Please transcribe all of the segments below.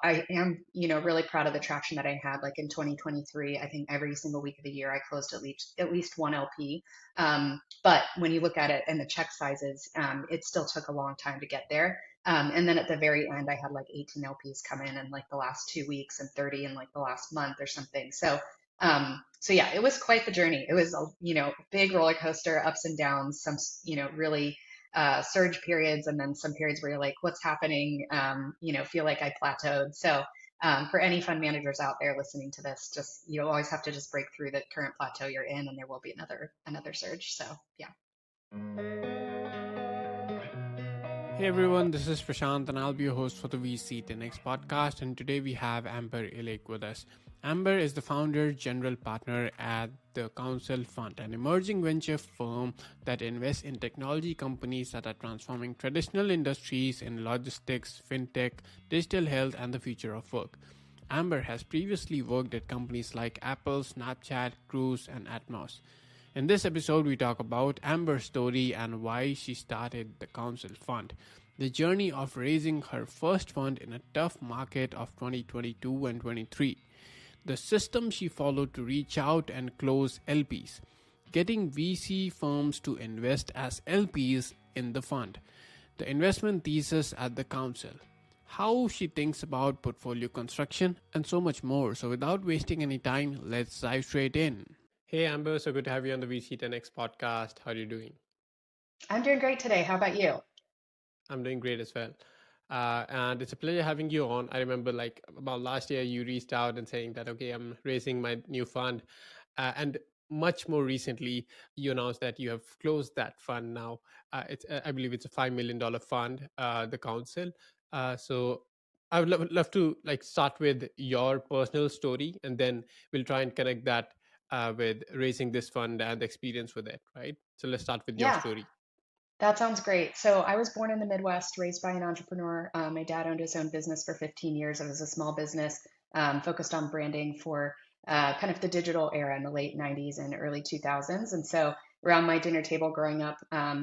I am, really proud of the traction that I had. Like in 2023, I think every single week of the year I closed at least one LP. But when you look at it and the check sizes, it still took a long time to get there. And then at the very end, I had like 18 LPs come in like the last 2 weeks and 30 in like the last month or something. So yeah, it was quite the journey. It was a, big roller coaster, ups and downs, some, really surge periods, and then some periods where you're like, what's happening? Feel like I plateaued. So for any fund managers out there listening to this, just you always have to just break through the current plateau you're in, and there will be another surge. So yeah. Hey everyone, this is Prashant and I'll be your host for the VC 10X podcast. And today we have Amber Illig with us. Amber is the founder, general partner at the Council Fund, an emerging venture firm that invests in technology companies that are transforming traditional industries in logistics, fintech, digital health, and the future of work. Amber has previously worked at companies like Apple, Snapchat, Cruise, and Atmos. In this episode, we talk about Amber's story and why she started the Council Fund, the journey of raising her first fund in a tough market of 2022 and 23, the system she followed to reach out and close LPs, getting VC firms to invest as LPs in the fund, the investment thesis at the Council, how she thinks about portfolio construction, and so much more. So without wasting any time, let's dive straight in. Hey Amber, so good to have you on the VC 10X podcast. How are you doing? I'm doing great today. How about you? I'm doing great as well. And it's a pleasure having you on. I remember like about last year, you reached out and saying that, okay, I'm raising my new fund. And much more recently, you announced that you have closed that fund now. I believe it's a $5 million fund, the council. So I would love to like start with your personal story, and then we'll try and connect that with raising this fund and the experience with it, right? So let's start with your Yeah, story. that sounds great. So I was born in the Midwest, raised by an entrepreneur. My dad owned his own business for 15 years. It was a small business focused on branding for kind of the digital era in the late 90s and early 2000s. And so around my dinner table growing up,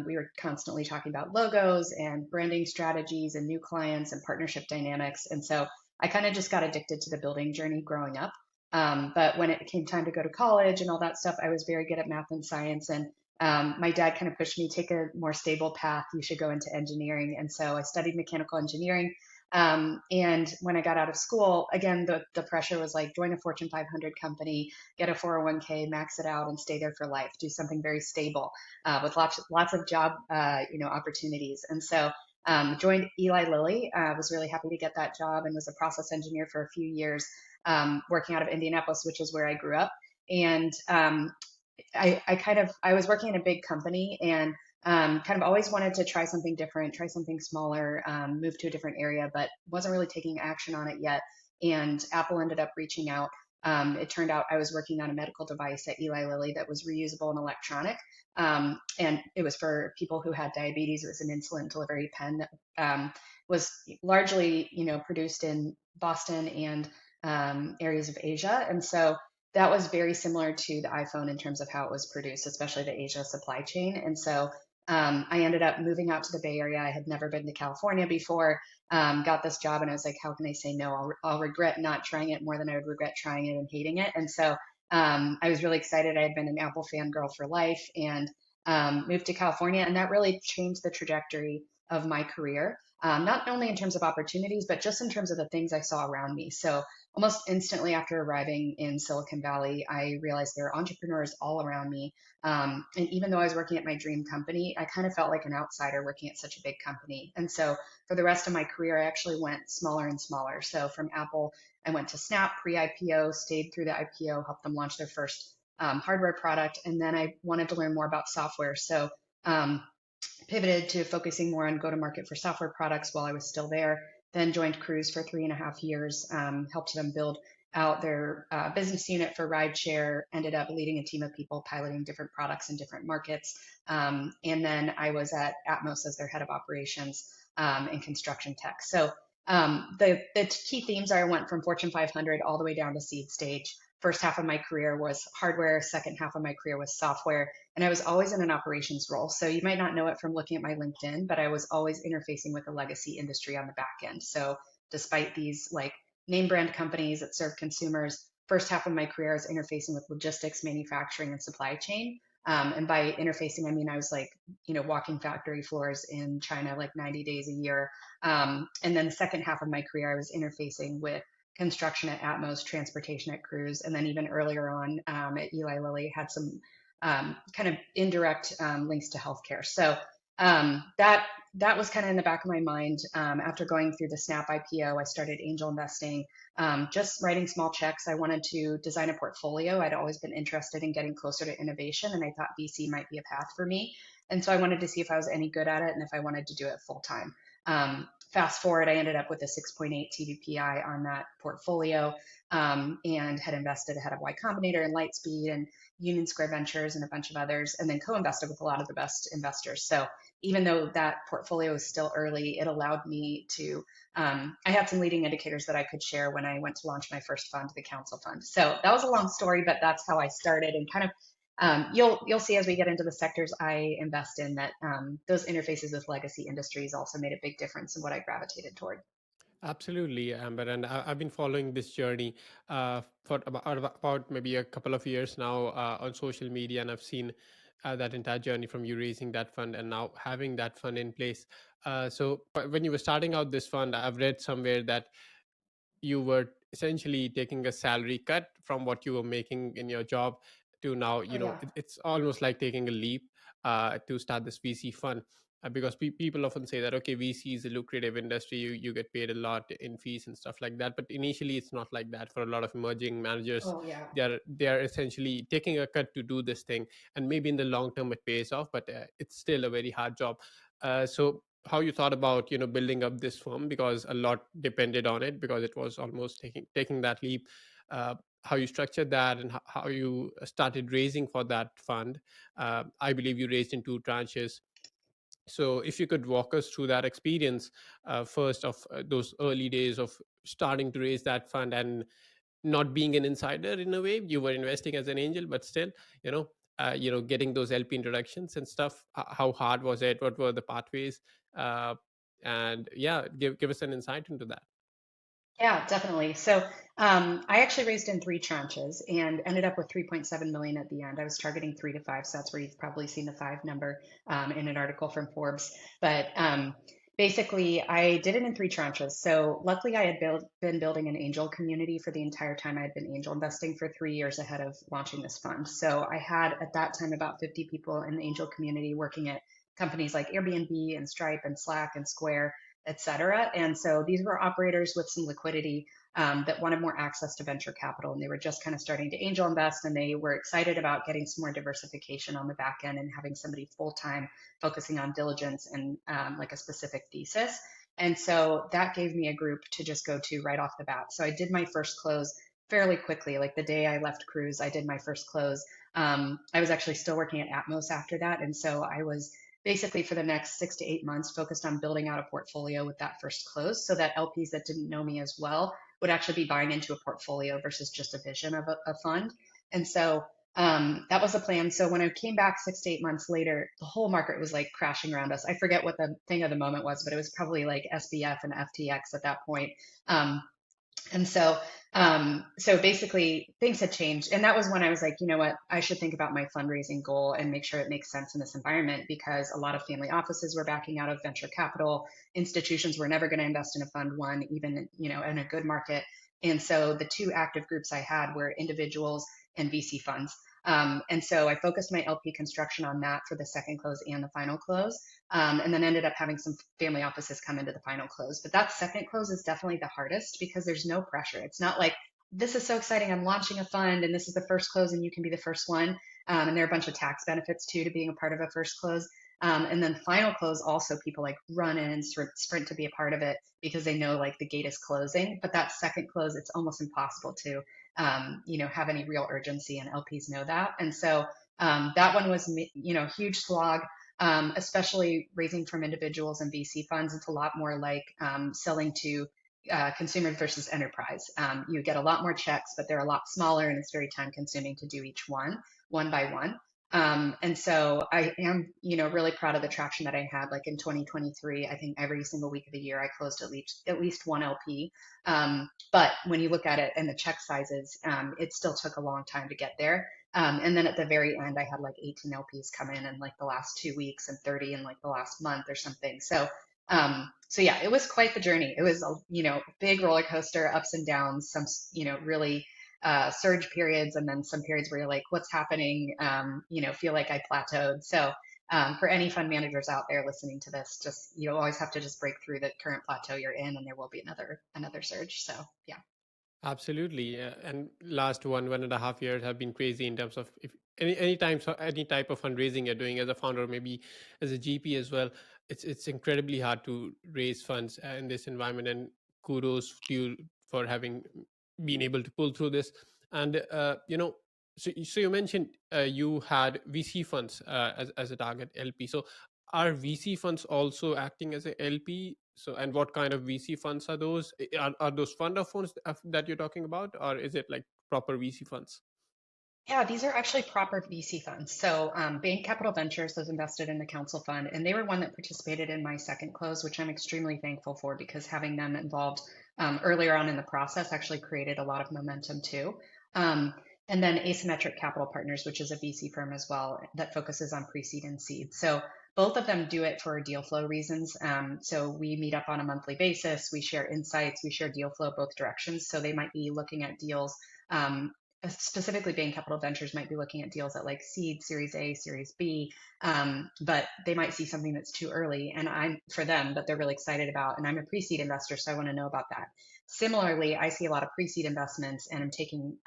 we were constantly talking about logos and branding strategies and new clients and partnership dynamics. And so I kind of just got addicted to the building journey growing up. But when it came time to go to college and all that stuff, I was very good at math and science. And my dad kind of pushed me, take a more stable path. You should go into engineering. And so I studied mechanical engineering. And when I got out of school, again, the pressure was like join a Fortune 500 company, get a 401k, max it out, and stay there for life. Do something very stable with lots of job opportunities. And so joined Eli Lilly. Was really happy to get that job and was a process engineer for a few years, working out of Indianapolis, which is where I grew up. And I was working in a big company and kind of always wanted to try something different, try something smaller, move to a different area, but wasn't really taking action on it yet. And Apple ended up reaching out. It turned out I was working on a medical device at Eli Lilly that was reusable and electronic. And it was for people who had diabetes. It was an insulin delivery pen that was largely, produced in Boston and areas of Asia. And so that was very similar to the iPhone in terms of how it was produced, especially the Asia supply chain. And so I ended up moving out to the Bay Area. I had never been to California before, got this job, and I was like, how can I say no? I'll regret not trying it more than I would regret trying it and hating it. And so I was really excited. I had been an Apple fangirl for life and moved to California. And that really changed the trajectory of my career, not only in terms of opportunities, but just in terms of the things I saw around me. So almost instantly after arriving in Silicon Valley, I realized there are entrepreneurs all around me. And even though I was working at my dream company, I kind of felt like an outsider working at such a big company. And so for the rest of my career, I actually went smaller and smaller. So from Apple, I went to Snap pre-IPO, stayed through the IPO, helped them launch their first hardware product. And then I wanted to learn more about software. So pivoted to focusing more on go-to-market for software products while I was still there. Then joined Cruise for 3.5 years, helped them build out their business unit for rideshare, ended up leading a team of people piloting different products in different markets. And then I was at Atmos as their head of operations in construction tech. So the key themes are I went from Fortune 500 all the way down to seed stage. First half of my career was hardware, second half of my career was software, and I was always in an operations role. So you might not know it from looking at my LinkedIn, but I was always interfacing with the legacy industry on the back end. So despite these like name brand companies that serve consumers. First half of my career, I was interfacing with logistics, manufacturing, and supply chain. And by interfacing, I mean I was like, walking factory floors in China like 90 days a year. And then the second half of my career, I was interfacing with construction at Atmos, transportation at Cruise, and then even earlier on at Eli Lilly had some kind of indirect links to healthcare. So that was kind of in the back of my mind. After going through the Snap IPO, I started angel investing, just writing small checks. I wanted to design a portfolio. I'd always been interested in getting closer to innovation, and I thought VC might be a path for me. And so I wanted to see if I was any good at it and if I wanted to do it full time. Fast forward, I ended up with a 6.8 TVPI on that portfolio, and had invested ahead of Y Combinator and Lightspeed and Union Square Ventures and a bunch of others, and then co-invested with a lot of the best investors. So even though that portfolio is still early, it allowed me to, I had some leading indicators that I could share when I went to launch my first fund, the Council Fund. So that was a long story, but that's how I started. And kind of, you'll see as we get into the sectors I invest in that those interfaces with legacy industries also made a big difference in what I gravitated toward. Absolutely, Amber, and I've been following this journey for about maybe a couple of years now on social media, and I've seen that entire journey from you raising that fund and now having that fund in place. But when you were starting out this fund, I've read somewhere that you were essentially taking a salary cut from what you were making in your job to now, Oh yeah. it's almost like taking a leap to start this VC fund. Because people often say that, okay, VC is a lucrative industry, you get paid a lot in fees and stuff like that, but initially it's not like that for a lot of emerging managers. Oh yeah. They are essentially taking a cut to do this thing, and maybe in the long term it pays off, but it's still a very hard job. So how you thought about building up this firm, because a lot depended on it, because it was almost taking that leap. How you structured that, and how you started raising for that fund. I believe you raised in two tranches. So if you could walk us through that experience, first of those early days of starting to raise that fund, and not being an insider, in a way you were investing as an angel, but still, you know getting those LP introductions and stuff. How hard was it? What were the pathways? uh, and yeah, give us an insight into that. Yeah, definitely. So I actually raised in three tranches and ended up with 3.7 million at the end. I was targeting 3 to 5, so that's where you've probably seen the five number in an article from Forbes. But basically, I did it in three tranches. So luckily, I had been building an angel community for the entire time I had been angel investing for 3 years ahead of launching this fund. So I had at that time about 50 people in the angel community working at companies like Airbnb and Stripe and Slack and Square, et cetera. And so these were operators with some liquidity that wanted more access to venture capital. And they were just kind of starting to angel invest, and they were excited about getting some more diversification on the back end and having somebody full time focusing on diligence and like a specific thesis. And so that gave me a group to just go to right off the bat. So I did my first close fairly quickly. Like the day I left Cruise, I did my first close. I was actually still working at Atmos after that. And so I was basically for the next 6 to 8 months focused on building out a portfolio with that first close so that LPs that didn't know me as well would actually be buying into a portfolio versus just a vision of a fund. And so that was the plan. So when I came back 6 to 8 months later, the whole market was like crashing around us. I forget what the thing of the moment was, but it was probably like SBF and FTX at that point. And so, so basically things had changed. And that was when I was like, you know what, I should think about my fundraising goal and make sure it makes sense in this environment, because a lot of family offices were backing out of venture capital. Institutions were never going to invest in a fund one, even, in a good market. And so the two active groups I had were individuals and VC funds. And so I focused my LP construction on that for the second close and the final close, and then ended up having some family offices come into the final close. But that second close is definitely the hardest because there's no pressure. It's not like, this is so exciting, I'm launching a fund and this is the first close and you can be the first one. And there are a bunch of tax benefits too to being a part of a first close. And then final close, also people like run in and sprint to be a part of it because they know like the gate is closing. But that second close, it's almost impossible to have any real urgency, and LPs know that. And so that one was, huge slog, especially raising from individuals and VC funds. It's a lot more like selling to consumer versus enterprise. You get a lot more checks, but they're a lot smaller, and it's very time consuming to do each one by one. And so I am, really proud of the traction that I had. Like in 2023, I think every single week of the year I closed at least one LP. But when you look at it and the check sizes, it still took a long time to get there. And then at the very end, I had like 18 LPs come in like the last 2 weeks and 30 in like the last month or something. So yeah, it was quite the journey. It was a, big roller coaster, ups and downs, some, really surge periods, and then some periods where you're like, what's happening? Feel like I plateaued. So for any fund managers out there listening to this, just you always have to just break through the current plateau you're in, and there will be another surge. So yeah. Absolutely, and last 1.5 years have been crazy in terms of if any type of fundraising you're doing as a founder, maybe as a GP as well. It's incredibly hard to raise funds in this environment, and kudos to you for having been able to pull through this. And so you mentioned you had VC funds as a target LP. So are VC funds also acting as a LP? So, and what kind of VC funds are those? Are those fund of funds that you're talking about, or is it like proper VC funds? Yeah, these are actually proper VC funds. So, Bain Capital Ventures was invested in the Council Fund, and they were one that participated in my second close, which I'm extremely thankful for because having them involved earlier on in the process actually created a lot of momentum too. Um, and then Asymmetric Capital Partners, which is a VC firm as well that focuses on pre-seed and seed. So both of them do it for deal flow reasons. So we meet up on a monthly basis, we share insights, we share deal flow both directions. So they might be looking at deals um, specifically Bain Capital Ventures might be looking at deals at like seed, Series A, Series B, but they might see something that's too early, and I'm for them that they're really excited about, and I'm a pre-seed investor, so I want to know about that. Similarly, I see a lot of pre-seed investments, and I'm taking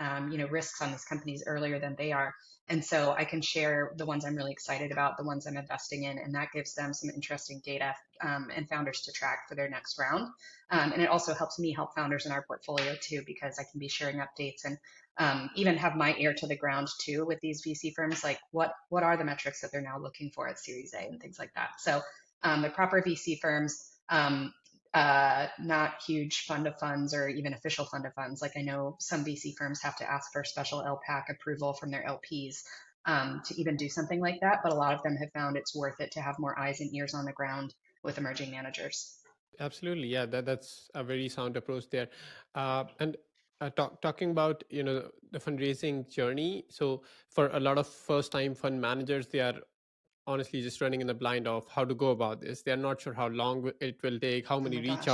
risks on these companies earlier than they are, and so I can share the ones I'm really excited about, the ones I'm investing in, and that gives them some interesting data and founders to track for their next round. And it also helps me help founders in our portfolio too, because I can be sharing updates and even have my ear to the ground too with these VC firms, like what are the metrics that they're now looking for at Series A and things like that. So the proper VC firms, not huge fund of funds or even official fund of funds. Like I know some VC firms have to ask for special LPAC approval from their LPs to even do something like that, but a lot of them have found it's worth it to have more eyes and ears on the ground with emerging managers. Absolutely, yeah. That's a very sound approach there. And talking about the fundraising journey. So for a lot of first-time fund managers, they are honestly just running in the blind of how to go about this. They're not sure how long it will take, Oh my gosh.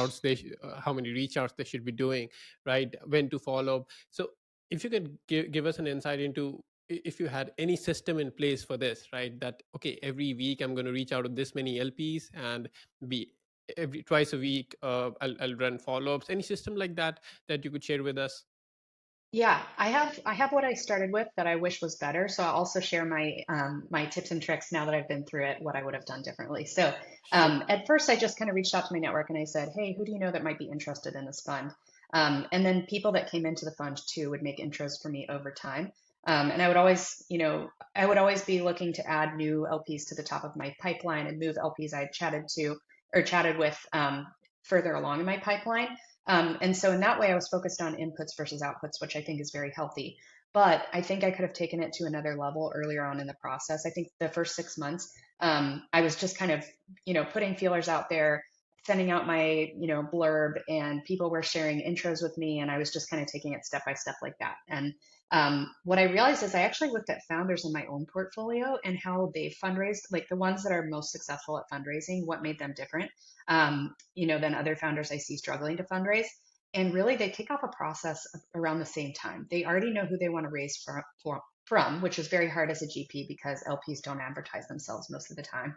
how many reach outs they should be doing, right? When to follow up. So if you could give us an insight into if you had any system in place for this, right? That okay, every week I'm going to reach out to this many LPs and be every twice a week I'll run follow-ups. Any system like that that you could share with us? Yeah, I have what I started with that I wish was better. So I'll also share my tips and tricks now that I've been through it, what I would have done differently. So Sure. at first I just kind of reached out to my network and I said, hey, who do you know that might be interested in this fund? And then people that came into the fund too would make intros for me over time. And I would always be looking to add new LPs to the top of my pipeline and move LPs I had chatted to or chatted with further along in my pipeline. And so in that way, I was focused on inputs versus outputs, which I think is very healthy. But I think I could have taken it to another level earlier on in the process. I think the first 6 months, I was just kind of, putting feelers out there, sending out my, blurb, and people were sharing intros with me, and I was just kind of taking it step by step like that. And what I realized is I actually looked at founders in my own portfolio and how they fundraised, like the ones that are most successful at fundraising, what made them different than other founders I see struggling to fundraise. And really, they kick off a process around the same time. They already know who they want to raise from, which is very hard as a GP because LPs don't advertise themselves most of the time.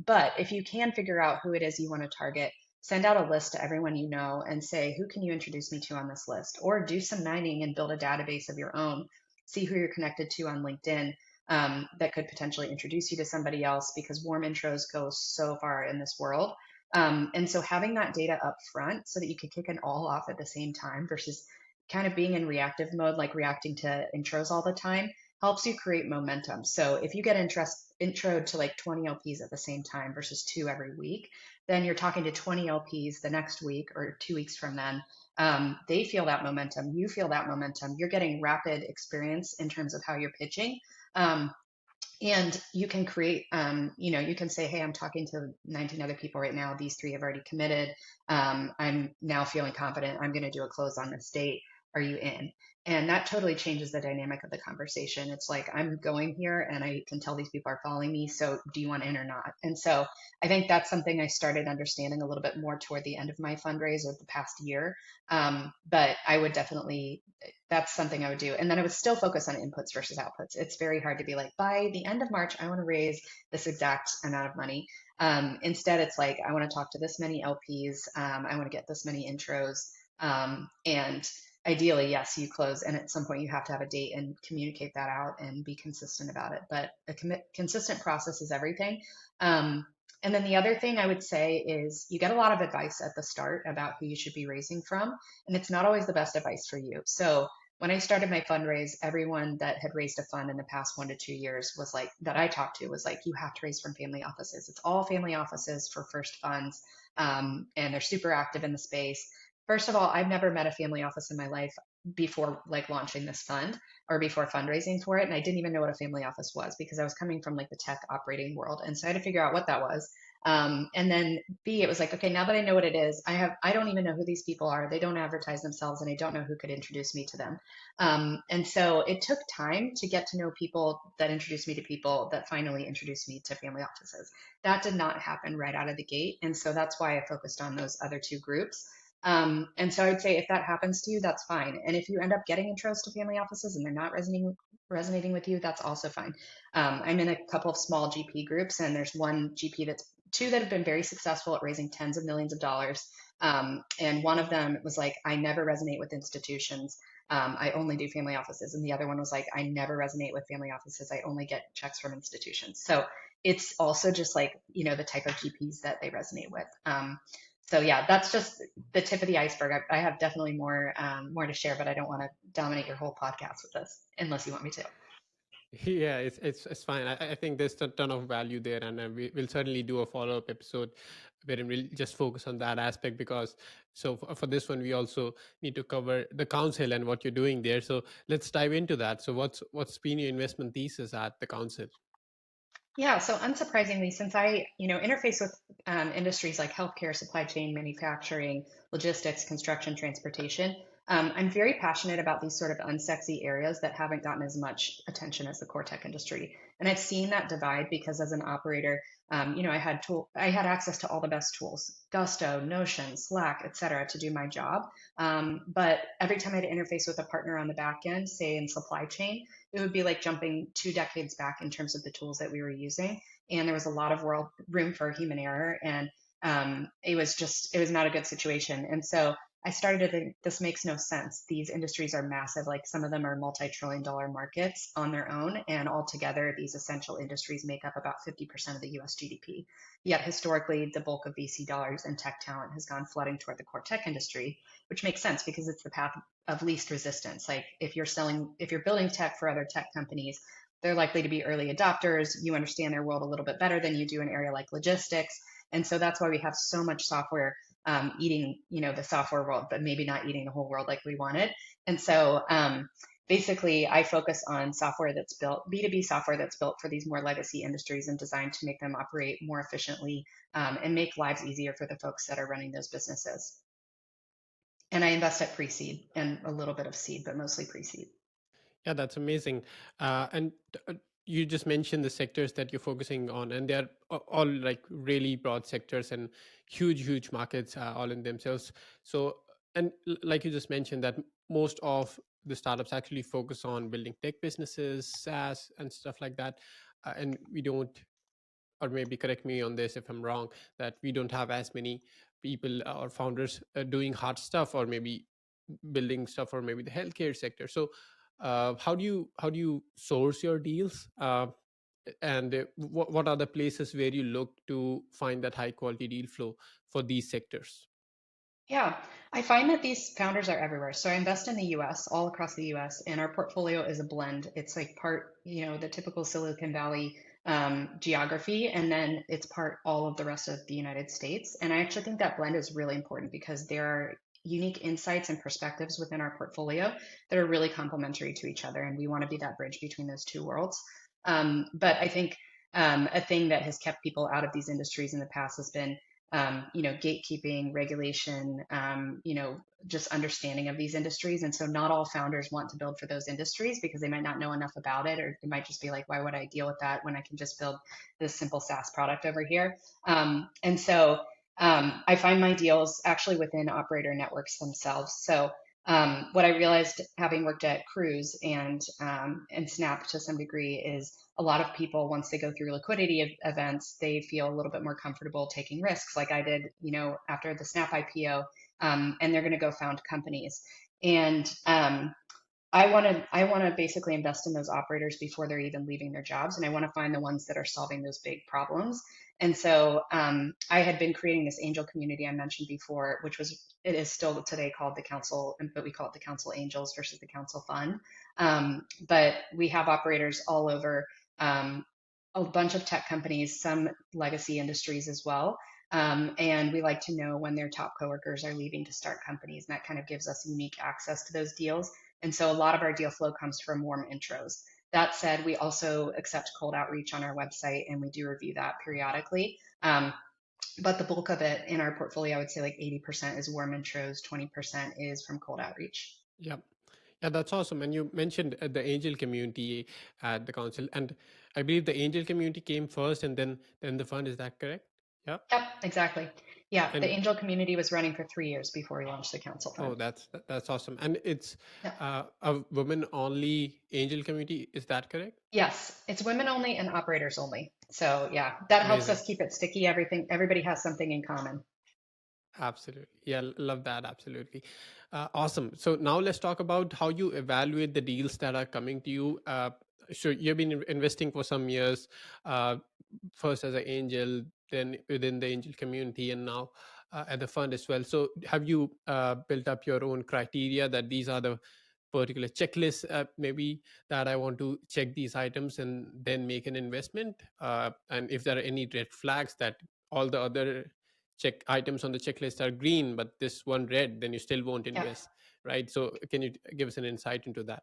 But if you can figure out who it is you want to target, send out a list to everyone you know and say, who can you introduce me to on this list? Or do some mining and build a database of your own. See who you're connected to on LinkedIn that could potentially introduce you to somebody else because warm intros go so far in this world. And so having that data up front so that you can kick it all off at the same time versus kind of being in reactive mode, like reacting to intros all the time, helps you create momentum. So if you get intro to like 20 LPs at the same time versus two every week, then you're talking to 20 LPs the next week or 2 weeks from then. They feel that momentum. You feel that momentum. You're getting rapid experience in terms of how you're pitching. Um, And you can create, you can say, hey, I'm talking to 19 other people right now. These three have already committed. I'm now feeling confident. I'm going to do a close on this date. Are you in? And that totally changes the dynamic of the conversation. It's like, I'm going here and I can tell these people are following me. So do you want in or not? And so I think that's something I started understanding a little bit more toward the end of my fundraise or the past year. But I would definitely, that's something I would do. And then I would still focus on inputs versus outputs. It's very hard to be like, by the end of March, I want to raise this exact amount of money. Instead, it's like, I want to talk to this many LPs. I want to get this many intros. And ideally, yes, you close. And at some point, you have to have a date and communicate that out and be consistent about it. But a consistent process is everything. And then the other thing I would say is you get a lot of advice at the start about who you should be raising from, and it's not always the best advice for you. So when I started my fundraise, everyone that had raised a fund in the past 1 to 2 years was like, that I talked to was like, you have to raise from family offices. It's all family offices for first funds, and they're super active in the space. First of all, I've never met a family office in my life before like launching this fund or before fundraising for it. And I didn't even know what a family office was because I was coming from like the tech operating world. And so I had to figure out what that was. And then B, it was like, okay, now that I know what it is, I don't even know who these people are. They don't advertise themselves and I don't know who could introduce me to them. And so it took time to get to know people that introduced me to people that finally introduced me to family offices. That did not happen right out of the gate. And so that's why I focused on those other two groups. And so I would say if that happens to you, that's fine. And if you end up getting intros to family offices and they're not resonating with you, that's also fine. I'm in a couple of small GP groups, and there's one GP that's two that have been very successful at raising tens of millions of dollars. And one of them was like, I never resonate with institutions. I only do family offices. And the other one was like, I never resonate with family offices. I only get checks from institutions. So it's also just like, the type of GPs that they resonate with. So yeah, that's just the tip of the iceberg. I have definitely more to share, but I don't want to dominate your whole podcast with this unless you want me to. Yeah, it's fine. I think there's a ton of value there, and we'll certainly do a follow up episode wherein we'll just focus on that aspect because so for this one we also need to cover the council and what you're doing there. So let's dive into that. So what's been your investment thesis at the council? Yeah, so unsurprisingly, since I, interface with industries like healthcare, supply chain, manufacturing, logistics, construction, transportation, I'm very passionate about these sort of unsexy areas that haven't gotten as much attention as the core tech industry. And I've seen that divide because as an operator, I had access to all the best tools, Gusto, Notion, Slack, et cetera, to do my job. But every time I had to interface with a partner on the back end, say in supply chain, it would be like jumping 2 decades back in terms of the tools that we were using. And there was a lot of room for human error. And it was not a good situation. And so I started to think this makes no sense. These industries are massive. Like some of them are multi-trillion-dollar markets on their own. And altogether, these essential industries make up about 50% of the US GDP. Yet historically, the bulk of VC dollars and tech talent has gone flooding toward the core tech industry, which makes sense because it's the path of least resistance. Like if you're building tech for other tech companies, they're likely to be early adopters. You understand their world a little bit better than you do an area like logistics. And so that's why we have so much software eating, the software world, but maybe not eating the whole world like we wanted. And so basically, I focus on software that's built, B2B software that's built for these more legacy industries and designed to make them operate more efficiently and make lives easier for the folks that are running those businesses. And I invest at pre-seed and a little bit of seed, but mostly pre-seed. Yeah, that's amazing. And you just mentioned the sectors that you're focusing on, and they're all like really broad sectors and huge markets all in themselves. So, and like you just mentioned, that most of the startups actually focus on building tech businesses, SaaS, and stuff like that. And we don't, or maybe correct me on this if I'm wrong, that we don't have as many people or founders doing hard stuff, or maybe building stuff, or maybe the healthcare sector. So how do you source your deals, and what are the places where you look to find that high quality deal flow for these sectors? Yeah, I find that these founders are everywhere. So I invest in the US, all across the US, and our portfolio is a blend. It's like part, the typical Silicon Valley geography, and then it's part all of the rest of the United States. And I actually think that blend is really important because there are unique insights and perspectives within our portfolio that are really complementary to each other. And we want to be that bridge between those two worlds. But I think a thing that has kept people out of these industries in the past has been, gatekeeping, regulation, just understanding of these industries. And so not all founders want to build for those industries because they might not know enough about it, or they might just be like, why would I deal with that when I can just build this simple SaaS product over here? I find my deals actually within operator networks themselves. So what I realized having worked at Cruise and Snap to some degree is a lot of people, once they go through liquidity events, they feel a little bit more comfortable taking risks, like I did, after the Snap IPO, and they're going to go found companies. And I want to basically invest in those operators before they're even leaving their jobs, and I want to find the ones that are solving those big problems. And so I had been creating this angel community I mentioned before, it is still today called the Council, but we call it the Council Angels versus the Council Fund. But we have operators all over, a bunch of tech companies, some legacy industries as well. And we like to know when their top coworkers are leaving to start companies, and that kind of gives us unique access to those deals. And so a lot of our deal flow comes from warm intros. That said, we also accept cold outreach on our website, and we do review that periodically. But the bulk of it in our portfolio, I would say like 80% is warm intros, 20% is from cold outreach. Yeah. Yeah, that's awesome. And you mentioned the angel community at the council, and I believe the angel community came first, and then the fund. Is that correct? Yeah. Yep, exactly. Yeah, the And angel community was running for 3 years before we launched the council oh, fund. that's awesome. And it's Yeah. a women-only angel community. Is that correct? Yes, it's women only and operators only. So yeah, that helps Amazing. us keep it sticky. Everybody has something in common. Absolutely. Yeah, love that. Absolutely. Awesome. So now let's talk about how you evaluate the deals that are coming to you. So you've been investing for some years, uh, first as an angel, then within the angel community, and now at the fund as well. So have you built up your own criteria that these are the particular checklists, maybe that I want to check these items and then make an investment? And if there are any red flags that all the other check items on the checklist are green, but this one red, then you still won't Yeah. invest, right? So can you give us an insight into that?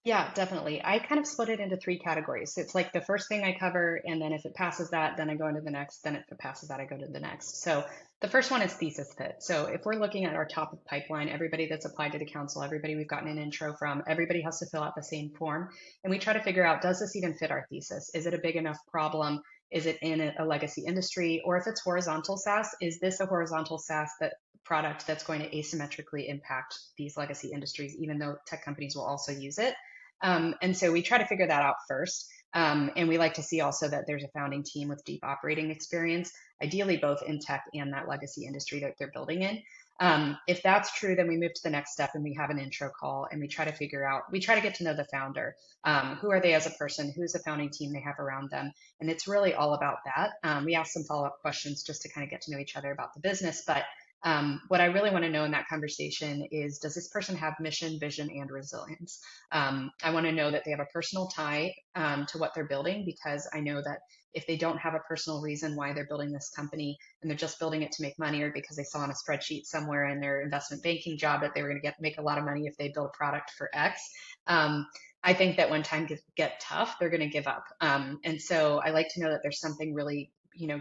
Yeah, definitely. I kind of split it into three categories. It's like the first thing I cover, and then if it passes that, then I go into the next. Then if it passes that, I go to the next. So the first one is thesis fit. So if we're looking at our top of pipeline, everybody that's applied to the council, everybody we've gotten an intro from, everybody has to fill out the same form. And we try to figure out, does this even fit our thesis? Is it a big enough problem? Is it in a legacy industry? Or if it's horizontal SaaS, is this a horizontal SaaS product that's going to asymmetrically impact these legacy industries, even though tech companies will also use it? And so we try to figure that out first. And we like to see also that there's a founding team with deep operating experience, ideally both in tech and that legacy industry that they're building in. If that's true, then we move to the next step and we have an intro call and we try to get to know the founder. Who are they as a person? Who's the founding team they have around them? And it's really all about that. We ask some follow up questions just to kind of get to know each other about the business. But what I really want to know in that conversation is, does this person have mission, vision, and resilience? I want to know that they have a personal tie to what they're building, because I know that if they don't have a personal reason why they're building this company and they're just building it to make money, or because they saw on a spreadsheet somewhere in their investment banking job that they were going to make a lot of money if they build a product for X, um, I think that when times get tough, they're going to give up. And so I like to know that there's something really,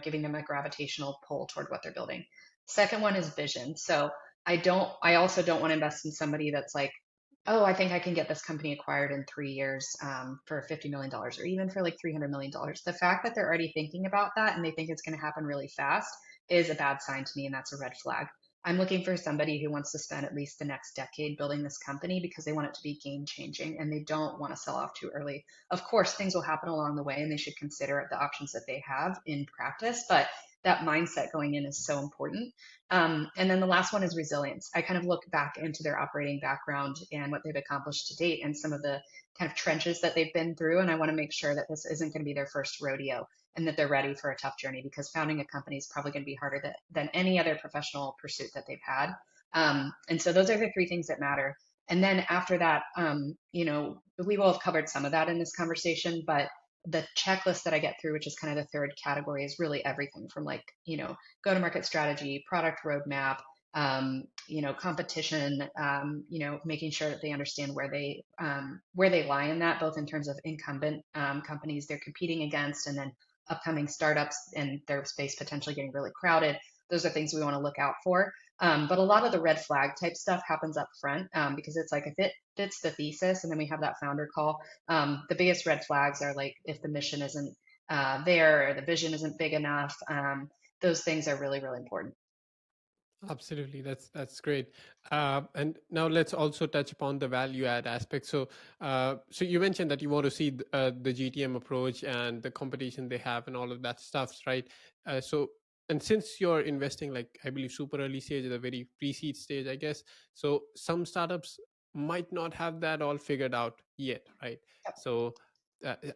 giving them a gravitational pull toward what they're building. Second one is vision. So I also don't want to invest in somebody that's like, oh, I think I can get this company acquired in 3 years for $50 million, or even for like $300 million. The fact that they're already thinking about that and they think it's going to happen really fast is a bad sign to me, and that's a red flag. I'm looking for somebody who wants to spend at least the next decade building this company because they want it to be game changing and they don't want to sell off too early. Of course, things will happen along the way and they should consider the options that they have in practice, but that mindset going in is so important. And then the last one is resilience. I kind of look back into their operating background and what they've accomplished to date and some of the kind of trenches that they've been through. And I want to make sure that this isn't going to be their first rodeo and that they're ready for a tough journey, because founding a company is probably going to be harder than any other professional pursuit that they've had. And so those are the three things that matter. And then after that, we will have covered some of that in this conversation, but the checklist that I get through, which is kind of the third category, is really everything from like, go to market strategy, product roadmap, competition, making sure that they understand where they lie in that, both in terms of incumbent companies they're competing against, and then upcoming startups in their space potentially getting really crowded. Those are things we want to look out for. But a lot of the red flag type stuff happens up front because it's like if it fits the thesis, and then we have that founder call. The biggest red flags are like if the mission isn't there, or the vision isn't big enough. Those things are really, really important. Absolutely, that's great. And now let's also touch upon the value add aspect. So you mentioned that you want to see the GTM approach and the competition they have and all of that stuff, right? And since you're investing, like I believe, super early stage, the very pre-seed stage, I guess. So some startups might not have that all figured out yet, right? So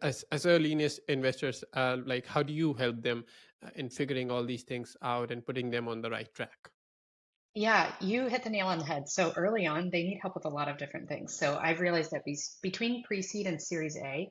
as early investors, like how do you help them in figuring all these things out and putting them on the right track? Yeah, you hit the nail on the head. So early on, they need help with a lot of different things. So I've realized that between pre-seed and Series A,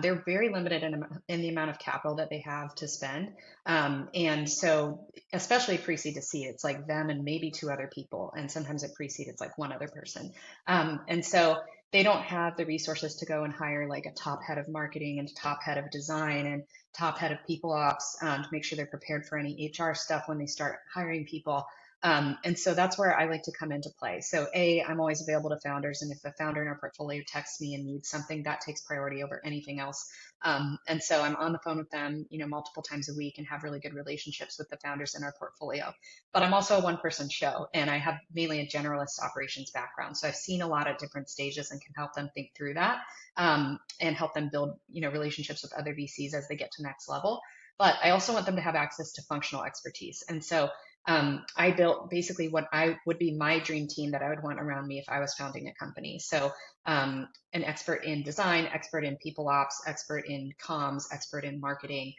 they're very limited in the amount of capital that they have to spend. And so, especially pre-seed to seed, it's like them and maybe two other people. And sometimes at pre-seed, it's like one other person. And so they don't have the resources to go and hire like a top head of marketing and top head of design and top head of people ops to make sure they're prepared for any HR stuff when they start hiring people. And so that's where I like to come into play. So I'm always available to founders, and if a founder in our portfolio texts me and needs something, that takes priority over anything else. And so I'm on the phone with them, multiple times a week, and have really good relationships with the founders in our portfolio. But I'm also a one-person show, and I have mainly a generalist operations background. So I've seen a lot of different stages and can help them think through that, and help them build, relationships with other VCs as they get to next level. But I also want them to have access to functional expertise. And so I built basically what I would be my dream team that I would want around me if I was founding a company. So, an expert in design, expert in people ops, expert in comms, expert in marketing.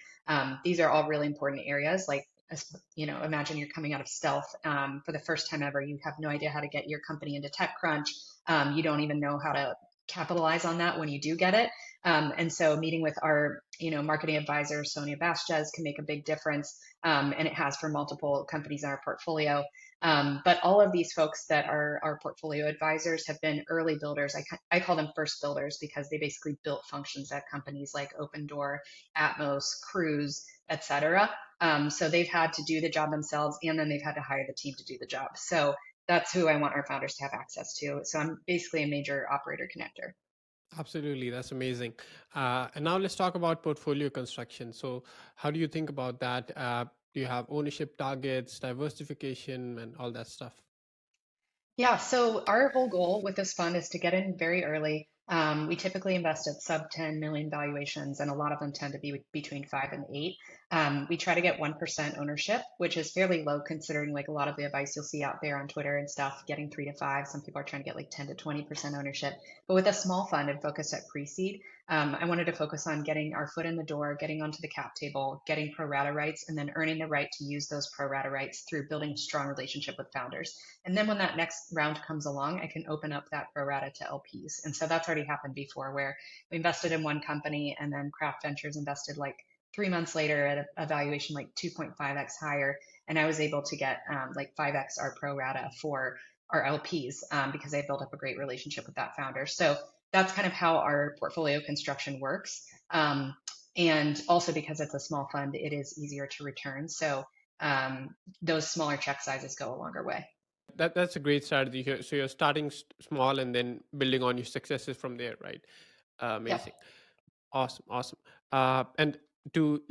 These are all really important areas. Like, imagine you're coming out of stealth for the first time ever. You have no idea how to get your company into TechCrunch. You don't even know how to capitalize on that when you do get it. And so meeting with our, marketing advisor, Sonia Basquez, can make a big difference. And it has for multiple companies in our portfolio. But all of these folks that are our portfolio advisors have been early builders. I call them first builders because they basically built functions at companies like Open Door, Atmos, Cruise, et cetera. So they've had to do the job themselves, and then they've had to hire the team to do the job. So that's who I want our founders to have access to. So I'm basically a major operator connector. Absolutely, that's amazing. And now let's talk about portfolio construction. So, how do you think about that? Do you have ownership targets, diversification, and all that stuff? Yeah, so our whole goal with this fund is to get in very early. We typically invest at sub 10 million valuations, and a lot of them tend to be between 5 and 8. We try to get 1% ownership, which is fairly low considering like a lot of the advice you'll see out there on Twitter and stuff, getting 3 to 5. Some people are trying to get like 10 to 20% ownership. But with a small fund and focused at pre-seed, I wanted to focus on getting our foot in the door, getting onto the cap table, getting pro rata rights, and then earning the right to use those pro rata rights through building a strong relationship with founders. And then when that next round comes along, I can open up that pro rata to LPs. And so that's already happened before where we invested in one company and then Craft Ventures invested like 3 months later at a valuation like 2.5x higher. And I was able to get like 5x our pro rata for our LPs because I built up a great relationship with that founder. So that's kind of how our portfolio construction works. And also because it's a small fund, it is easier to return. So those smaller check sizes go a longer way. That's a great strategy here. So you're starting small and then building on your successes from there, right? Yep. Amazing, awesome, awesome. And to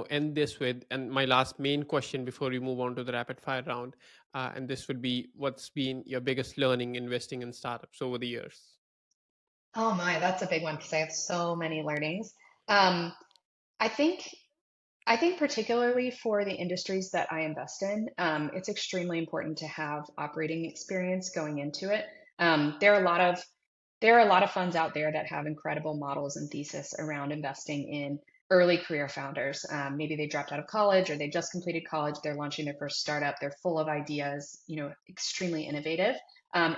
end this with, and my last main question before we move on to the rapid fire round, and this would be, what's been your biggest learning investing in startups over the years? Oh my, that's a big one because I have so many learnings. Um, I think I think particularly for the industries that I invest in, it's extremely important to have operating experience going into it. Um, there are a lot of there are a lot of funds out there that have incredible models and thesis around investing in early career founders. Maybe they dropped out of college or they just completed college. They're launching their first startup. They're full of ideas, extremely innovative.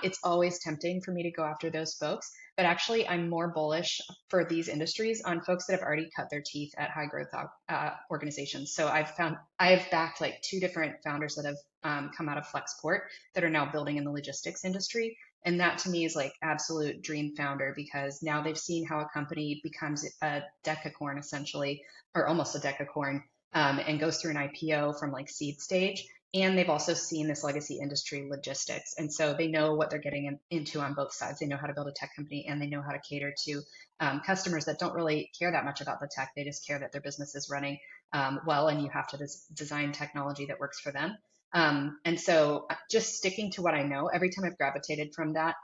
It's always tempting for me to go after those folks, but actually, I'm more bullish for these industries on folks that have already cut their teeth at high growth organizations. So I've backed like two different founders that have come out of Flexport that are now building in the logistics industry. And that to me is like absolute dream founder because now they've seen how a company becomes a decacorn essentially, or almost a decacorn, and goes through an IPO from like seed stage. And they've also seen this legacy industry logistics. And so they know what they're getting into on both sides. They know how to build a tech company and they know how to cater to customers that don't really care that much about the tech. They just care that their business is running well, and you have to design technology that works for them. And so just sticking to what I know, every time I've gravitated from that,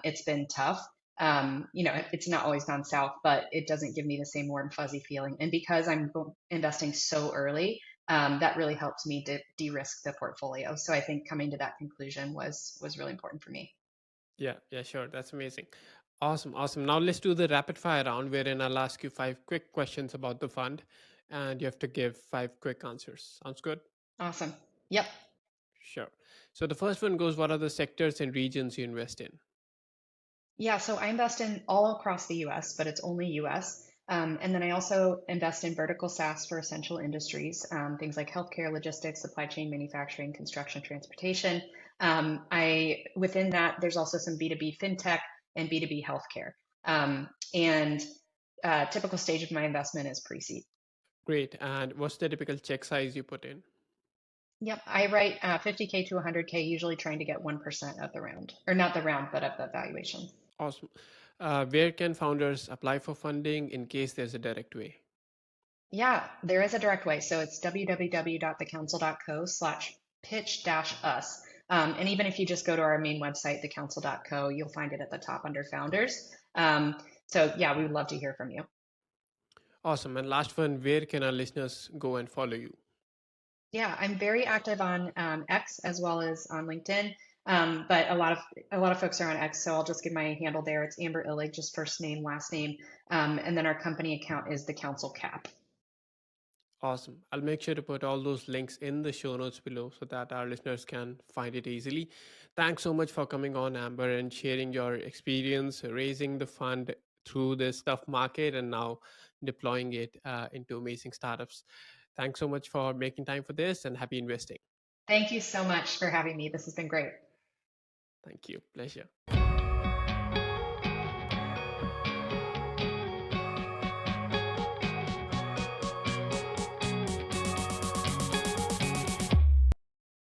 it's been tough. It's not always gone south, but it doesn't give me the same warm, fuzzy feeling. And because I'm investing so early, that really helps me de-risk the portfolio. So I think coming to that conclusion was really important for me. Yeah, yeah, sure. That's amazing. Awesome, awesome. Now let's do the rapid fire round wherein I'll ask you 5 quick questions about the fund and you have to give 5 quick answers. Sounds good? Awesome. Yep. Sure. So the first one goes, what are the sectors and regions you invest in? Yeah, so I invest in all across the US, but it's only US. And then I also invest in vertical SaaS for essential industries, things like healthcare, logistics, supply chain, manufacturing, construction, transportation. I within that, there's also some B2B fintech and B2B healthcare. And typical stage of my investment is pre-seed. Great. And what's the typical check size you put in? Yep, I write 50K to 100K, usually trying to get 1% of the round, or not the round, but of the valuation. Awesome. Where can founders apply for funding in case there's a direct way? Yeah, there is a direct way. So it's www.thecouncil.co/pitch-us. And even if you just go to our main website, thecouncil.co, you'll find it at the top under founders. So yeah, we would love to hear from you. Awesome. And last one, where can our listeners go and follow you? Yeah, I'm very active on X as well as on LinkedIn. But a lot of folks are on X, so I'll just give my handle there. It's Amber Illig, just first name, last name. And then our company account is the Council Cap. Awesome. I'll make sure to put all those links in the show notes below so that our listeners can find it easily. Thanks so much for coming on, Amber, and sharing your experience raising the fund through this tough market and now deploying it into amazing startups. Thanks so much for making time for this and happy investing. Thank you so much for having me. This has been great. Thank you. Pleasure.